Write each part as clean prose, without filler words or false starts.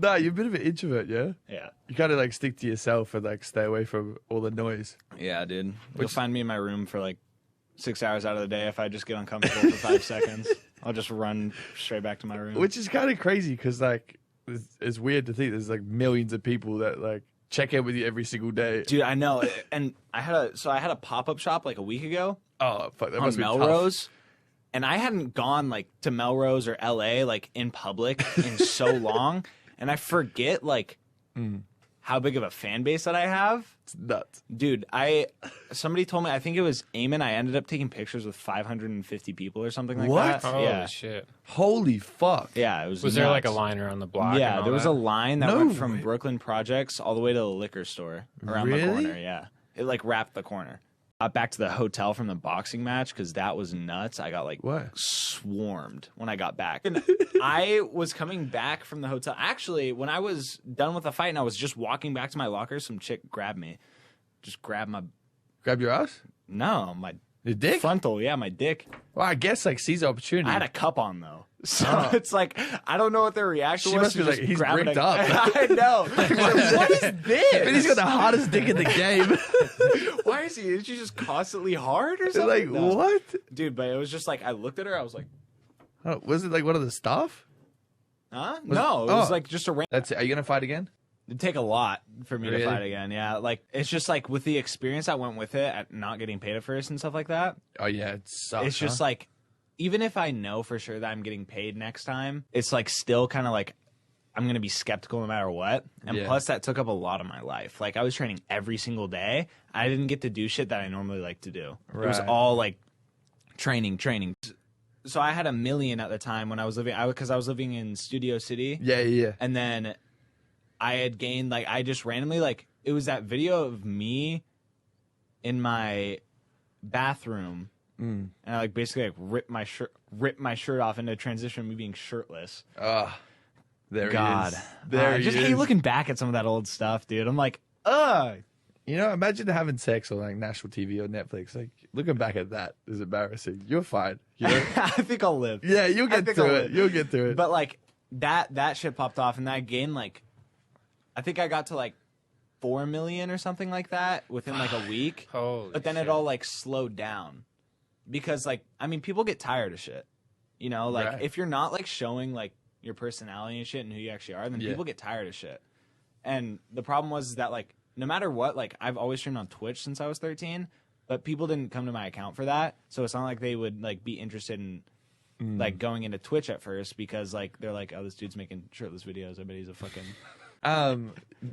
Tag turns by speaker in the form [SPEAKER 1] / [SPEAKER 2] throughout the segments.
[SPEAKER 1] No, you're a bit of an introvert, yeah?
[SPEAKER 2] Yeah.
[SPEAKER 1] You kind of like stick to yourself and like stay away from all the noise.
[SPEAKER 2] Yeah, dude. You'll find me in my room for like 6 hours out of the day. If I just get uncomfortable for 5 seconds, I'll just run straight back to my room.
[SPEAKER 1] Which is kind of crazy because like it's weird to think there's like millions of people that like check in with you every single day.
[SPEAKER 2] Dude, I know. And I had a pop-up shop like a week ago.
[SPEAKER 1] Oh, fuck, that
[SPEAKER 2] on
[SPEAKER 1] must be
[SPEAKER 2] Melrose.
[SPEAKER 1] tough.
[SPEAKER 2] And I hadn't gone like to Melrose or LA like in public in so long. And I forget like how big of a fan base that I have.
[SPEAKER 1] It's nuts.
[SPEAKER 2] Dude, somebody told me, I think it was Eamon, I ended up taking pictures with 550 people or something like
[SPEAKER 1] What?
[SPEAKER 2] that.
[SPEAKER 3] Holy
[SPEAKER 2] Yeah.
[SPEAKER 3] shit.
[SPEAKER 1] Holy fuck.
[SPEAKER 2] Yeah, it was
[SPEAKER 3] Was there like a
[SPEAKER 2] nuts.
[SPEAKER 3] line around the block?
[SPEAKER 2] Yeah,
[SPEAKER 3] and all
[SPEAKER 2] there was
[SPEAKER 3] that?
[SPEAKER 2] a line that
[SPEAKER 1] No
[SPEAKER 2] went from
[SPEAKER 1] way.
[SPEAKER 2] Brooklyn Projects all the way to the liquor store around the
[SPEAKER 1] Really?
[SPEAKER 2] corner. Yeah, it like wrapped the corner. Got back to the hotel from the boxing match because that was nuts. I got like
[SPEAKER 1] What?
[SPEAKER 2] swarmed when I got back. And I was coming back from the hotel. Actually, when I was done with the fight and I was just walking back to my locker, some chick grabbed me. Just grabbed my
[SPEAKER 1] Grab your ass?
[SPEAKER 2] my
[SPEAKER 1] Your dick?
[SPEAKER 2] frontal. Yeah, my dick.
[SPEAKER 1] Well, I guess like seize the opportunity.
[SPEAKER 2] I had a cup on though, so it's like I don't know what their reaction
[SPEAKER 1] She
[SPEAKER 2] was.
[SPEAKER 1] must be
[SPEAKER 2] to
[SPEAKER 1] like,
[SPEAKER 2] just
[SPEAKER 1] he's
[SPEAKER 2] grabbing
[SPEAKER 1] bricked
[SPEAKER 2] a-
[SPEAKER 1] up.
[SPEAKER 2] I know. She's like, what is this?
[SPEAKER 1] And he's got the hottest dick in the game.
[SPEAKER 2] Why is he? Is she just constantly hard or
[SPEAKER 1] It's
[SPEAKER 2] something?
[SPEAKER 1] like,
[SPEAKER 2] No.
[SPEAKER 1] what?
[SPEAKER 2] Dude, but it was just like I looked at her. I was like,
[SPEAKER 1] Oh, was it like one of the staff?
[SPEAKER 2] huh? No, it was
[SPEAKER 1] oh.
[SPEAKER 2] like just a.
[SPEAKER 1] That's it. Are you going to fight again?
[SPEAKER 2] It'd take a lot for me
[SPEAKER 1] Really?
[SPEAKER 2] to fight again. Yeah, like it's just like with the experience that went with it, at not getting paid at first and stuff like that.
[SPEAKER 1] Oh, yeah. It sucks.
[SPEAKER 2] It's just like, even if I know for sure that I'm getting paid next time, it's like still kind of like I'm gonna be skeptical no matter what. And
[SPEAKER 1] Yeah.
[SPEAKER 2] plus, that took up a lot of my life. Like I was training every single day. I didn't get to do shit that I normally like to do. It was
[SPEAKER 1] Right.
[SPEAKER 2] all like training. So I had $1 million at the time when I was living. Because I was living in Studio City.
[SPEAKER 1] Yeah, yeah.
[SPEAKER 2] And then I had gained, like, I just randomly, like, it was that video of me in my bathroom. And I, like, basically, like, ripped my shirt off into a transition of me being shirtless.
[SPEAKER 1] There
[SPEAKER 2] God.
[SPEAKER 1] he is. There
[SPEAKER 2] I
[SPEAKER 1] he
[SPEAKER 2] just
[SPEAKER 1] is.
[SPEAKER 2] hate looking back at some of that old stuff, dude. I'm like, ugh.
[SPEAKER 1] You know, imagine having sex on like national TV or Netflix. Like, looking back at that is embarrassing. You're fine. You know?
[SPEAKER 2] I think I'll live.
[SPEAKER 1] Yeah, you'll get
[SPEAKER 2] think
[SPEAKER 1] through
[SPEAKER 2] I'll
[SPEAKER 1] it.
[SPEAKER 2] live.
[SPEAKER 1] You'll get through it.
[SPEAKER 2] But, like, that shit popped off, and that gained, like, I think I got to, like, 4 million or something like that within, like, a week.
[SPEAKER 3] Holy
[SPEAKER 2] But then
[SPEAKER 3] shit.
[SPEAKER 2] it all like slowed down because like I mean people get tired of shit, you know, like
[SPEAKER 1] Right.
[SPEAKER 2] if you're not like showing like your personality and shit and who you actually are, then
[SPEAKER 1] Yeah.
[SPEAKER 2] people get tired of shit. And the problem was that like no matter what, like I've always streamed on Twitch since I was 13, but people didn't come to my account for that, so it's not like they would like be interested in like going into Twitch at first because like they're like, oh, this dude's making shirtless videos. I bet he's a fucking.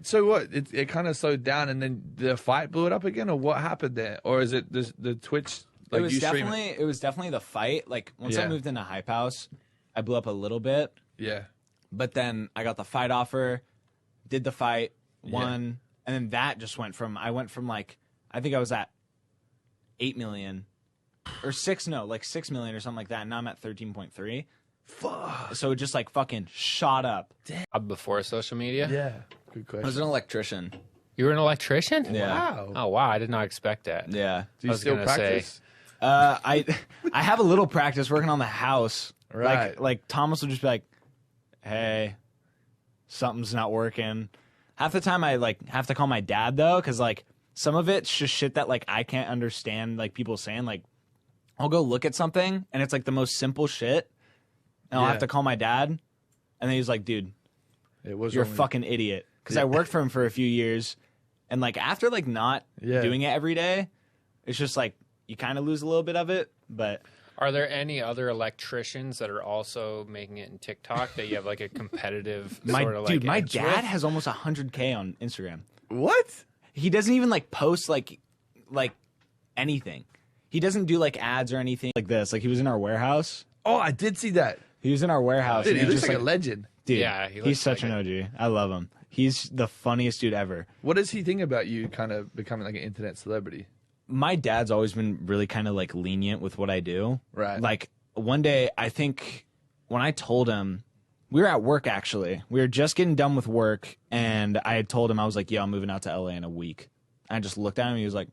[SPEAKER 1] So what? It kind of slowed down, and then the fight blew it up again, or what happened there? Or is it the Twitch? Like
[SPEAKER 2] It was
[SPEAKER 1] you stream
[SPEAKER 2] definitely it was definitely the fight. Like once I
[SPEAKER 1] Yeah.
[SPEAKER 2] moved into Hype House, I blew up a little bit.
[SPEAKER 1] Yeah.
[SPEAKER 2] But then I got the fight offer, did the fight, won, and then that just went from I went from like I think I was at 8 million or 6 million or something like that. And now I'm at 13.3.
[SPEAKER 1] Fuck.
[SPEAKER 2] So it just like fucking shot up.
[SPEAKER 3] Before social media?
[SPEAKER 1] Yeah. Good
[SPEAKER 2] I was
[SPEAKER 1] question.
[SPEAKER 2] an electrician.
[SPEAKER 3] You were an electrician?
[SPEAKER 2] Yeah.
[SPEAKER 1] Wow.
[SPEAKER 3] Oh, wow. I did not expect that.
[SPEAKER 2] Yeah.
[SPEAKER 1] Do you
[SPEAKER 3] was
[SPEAKER 1] still
[SPEAKER 3] gonna say-
[SPEAKER 1] practice?
[SPEAKER 2] I have a little practice working on the house.
[SPEAKER 1] Right.
[SPEAKER 2] Like Thomas will just be like, "Hey, something's not working." Half the time I like have to call my dad though, because like some of it's just shit that like I can't understand. Like people saying like, I'll go look at something and it's like the most simple shit, and I'll
[SPEAKER 1] Yeah.
[SPEAKER 2] have to call my dad, and then he's like, "Dude,
[SPEAKER 1] It was
[SPEAKER 2] you're a
[SPEAKER 1] wrong with-
[SPEAKER 2] fucking idiot." Because I worked for him for a few years, and like after like not
[SPEAKER 1] Yeah.
[SPEAKER 2] doing it every day, it's just like you kind of lose a little bit of it, but.
[SPEAKER 3] Are there any other electricians that are also making it in TikTok that you have like a competitive sort of like
[SPEAKER 2] My
[SPEAKER 3] edge
[SPEAKER 2] dad
[SPEAKER 3] with?
[SPEAKER 2] has almost 100K on Instagram.
[SPEAKER 1] What?
[SPEAKER 2] He doesn't even like post like anything. He doesn't do like ads or anything like this. Like he was in our warehouse.
[SPEAKER 1] Oh, I did see that.
[SPEAKER 2] He was in our warehouse.
[SPEAKER 1] Dude,
[SPEAKER 2] and
[SPEAKER 1] he looks
[SPEAKER 2] just,
[SPEAKER 1] like a legend.
[SPEAKER 2] dude.
[SPEAKER 3] Yeah, he
[SPEAKER 2] he's
[SPEAKER 3] looks
[SPEAKER 2] such
[SPEAKER 3] like
[SPEAKER 2] an OG. I love him. He's the funniest dude ever.
[SPEAKER 1] What does he think about you kind of becoming like an internet celebrity?
[SPEAKER 2] My dad's always been really kind of like lenient with what I do.
[SPEAKER 1] Right.
[SPEAKER 2] Like one day, I think when I told him, we were at work actually. We were just getting done with work, and I had told him, I was like, "Yo, I'm moving out to LA in a week." And I just looked at him, and he was like,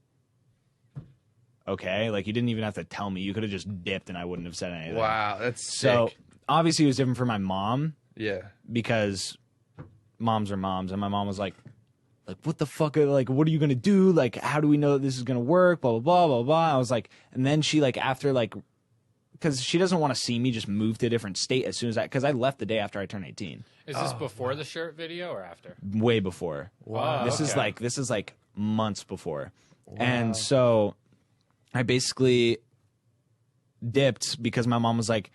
[SPEAKER 2] "Okay." Like you didn't even have to tell me. You could have just dipped, and I wouldn't have said anything.
[SPEAKER 1] Wow, that's
[SPEAKER 2] So
[SPEAKER 1] sick.
[SPEAKER 2] obviously, it was different for my mom
[SPEAKER 1] Yeah.
[SPEAKER 2] because moms are moms, and my mom was like, what the fuck? Like, what are you gonna do? Like, how do we know that this is gonna work? Blah blah blah blah blah. I was like, and then she like after like, because she doesn't want to see me just move to a different state as soon as because I left the day after I turned 18.
[SPEAKER 3] Is this before the shirt video or after?
[SPEAKER 2] Way before.
[SPEAKER 3] Wow.
[SPEAKER 2] This is like months before, and so I basically dipped because my mom was like,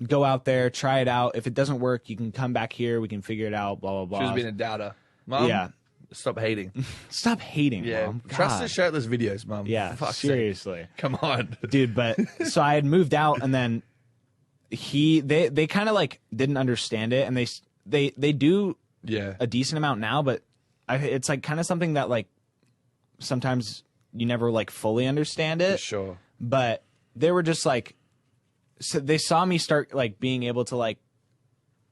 [SPEAKER 2] go out there, try it out. If it doesn't work, you can come back here. We can figure it out. Blah blah blah.
[SPEAKER 1] She was being a doubter. Mom,
[SPEAKER 2] yeah.
[SPEAKER 1] Stop hating.
[SPEAKER 2] Stop hating,
[SPEAKER 1] Yeah.
[SPEAKER 2] Mom.
[SPEAKER 1] Trust
[SPEAKER 2] God.
[SPEAKER 1] the shirtless videos, Mom.
[SPEAKER 2] Yeah,
[SPEAKER 1] Fuck's
[SPEAKER 2] seriously.
[SPEAKER 1] sake. Come on.
[SPEAKER 2] Dude, but so I had moved out, and then they kind of like didn't understand it, and they do
[SPEAKER 1] Yeah.
[SPEAKER 2] a decent amount now, but it's like kind of something that like sometimes you never like fully understand it.
[SPEAKER 1] For sure.
[SPEAKER 2] But they were just like, so they saw me start like being able to like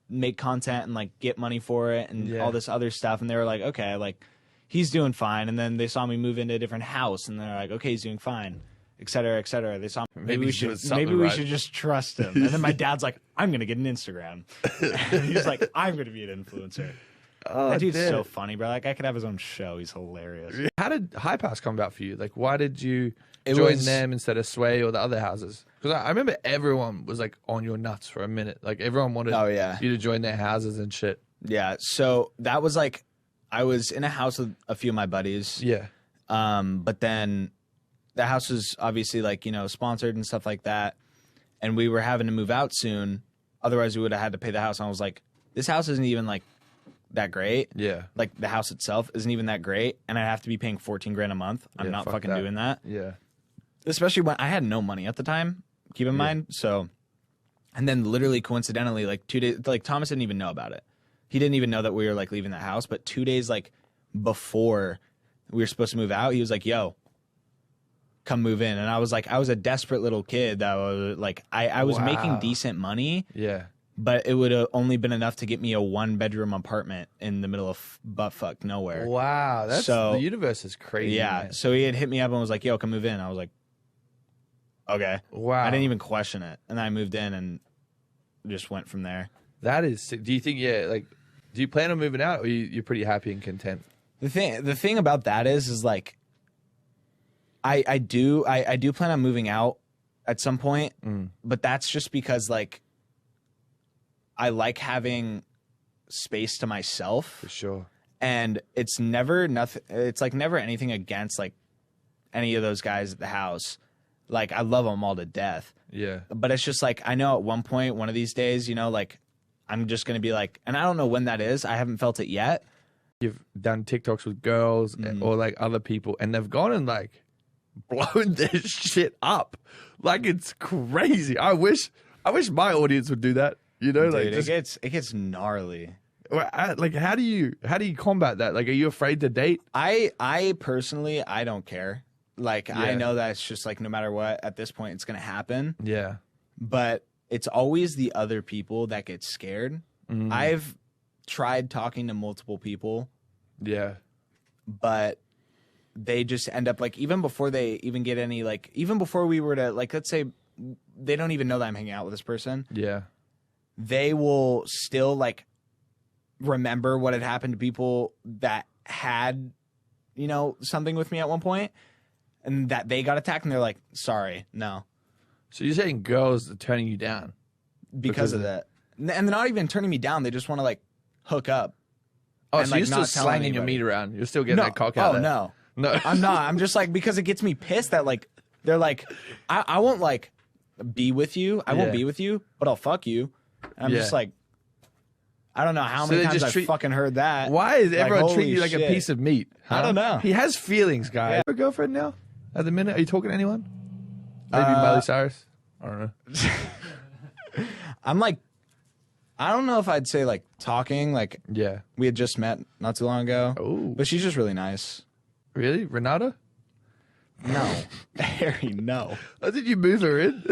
[SPEAKER 2] make content and like get money for it and all this other stuff, and they were like, okay, like he's doing fine. And then they saw me move into a different house, and they're like, okay, he's doing fine, et cetera, et cetera. They saw maybe we should just trust him. And then my dad's like, I'm gonna get an Instagram. And he's like, I'm gonna be an influencer.
[SPEAKER 1] Oh,
[SPEAKER 2] that dude's so funny, bro. Like I could have his own show. He's hilarious.
[SPEAKER 1] How did High Pass come about for you? Like, why did you join them instead of Sway or the other houses? Because I remember everyone was like on your nuts for a minute. Like everyone wanted you to join their houses and shit.
[SPEAKER 2] Yeah. So that was like, I was in a house with a few of my buddies.
[SPEAKER 1] Yeah.
[SPEAKER 2] But then the house was obviously like, you know, sponsored and stuff like that. And we were having to move out soon. Otherwise we would have had to pay the house. And I was like, this house isn't even like that great.
[SPEAKER 1] Yeah.
[SPEAKER 2] Like the house itself isn't even that great. And I have to be paying $14,000 a month. I'm not fucking doing that.
[SPEAKER 1] Yeah.
[SPEAKER 2] Especially when I had no money at the time, keep in mind. So, and then literally coincidentally, like 2 days, like Thomas didn't even know about it. He didn't even know that we were like leaving that house. But 2 days like before we were supposed to move out, he was like, yo, come move in. And I was like, I was a desperate little kid that was like, I was making decent money.
[SPEAKER 1] Yeah.
[SPEAKER 2] But it would have only been enough to get me a 1-bedroom apartment in the middle of buttfuck nowhere.
[SPEAKER 1] Wow. That's the universe is crazy.
[SPEAKER 2] Yeah.
[SPEAKER 1] Man.
[SPEAKER 2] So he had hit me up and was like, yo, come move in. I was like, okay.
[SPEAKER 1] Wow.
[SPEAKER 2] I didn't even question it. And then I moved in and just went from there.
[SPEAKER 1] That is sick. Do you think, do you plan on moving out or you're pretty happy and content?
[SPEAKER 2] The thing about that is like, I do plan on moving out at some point, but that's just because like, I like having space to myself.
[SPEAKER 1] For sure.
[SPEAKER 2] And it's never nothing. It's like never anything against like any of those guys at the house. Like I love them all to death.
[SPEAKER 1] Yeah.
[SPEAKER 2] But it's just like, I know at one point, one of these days, you know, like I'm just going to be like, and I don't know when that is. I haven't felt it yet.
[SPEAKER 1] You've done TikToks with girls or like other people and they've gone and like blown this shit up. Like it's crazy. I wish my audience would do that. You know,
[SPEAKER 2] dude,
[SPEAKER 1] like
[SPEAKER 2] it gets gnarly.
[SPEAKER 1] Like how do you combat that? Like, are you afraid to date?
[SPEAKER 2] I personally, I don't care. Like I know that it's just like no matter what at this point it's gonna happen.
[SPEAKER 1] Yeah.
[SPEAKER 2] But it's always the other people that get scared. I've tried talking to multiple people.
[SPEAKER 1] Yeah.
[SPEAKER 2] But they just end up like even before they even get any like even before we were to like let's say they don't even know that I'm hanging out with this person.
[SPEAKER 1] Yeah.
[SPEAKER 2] They will still like remember what had happened to people that had, you know, something with me at one point and that they got attacked and they're like, sorry, no.
[SPEAKER 1] So you're saying girls are turning you down?
[SPEAKER 2] Because of that. And they're not even turning me down. They just want to like hook up.
[SPEAKER 1] Oh,
[SPEAKER 2] and,
[SPEAKER 1] so
[SPEAKER 2] like,
[SPEAKER 1] you're still
[SPEAKER 2] not tell
[SPEAKER 1] slanging your
[SPEAKER 2] anybody.
[SPEAKER 1] meat around. You're still getting that cock out there.
[SPEAKER 2] No.
[SPEAKER 1] No.
[SPEAKER 2] I'm not. I'm just like, because it gets me pissed that like, they're like, I won't like be with you. I won't be with you, but I'll fuck you. And I'm just like, I don't know how many times I've fucking heard that.
[SPEAKER 1] Why is everyone
[SPEAKER 2] like,
[SPEAKER 1] treating you like a piece of meat? Huh?
[SPEAKER 2] I don't know.
[SPEAKER 1] He has feelings, guys. You have a girlfriend now? At the minute? Are you talking to anyone? Maybe Miley Cyrus? I don't know.
[SPEAKER 2] I'm like, I don't know if I'd say like talking. Like, we had just met not too long ago.
[SPEAKER 1] Oh.
[SPEAKER 2] But she's just really nice.
[SPEAKER 1] Really? Renata?
[SPEAKER 2] No. Harry, no.
[SPEAKER 1] How did you move her in?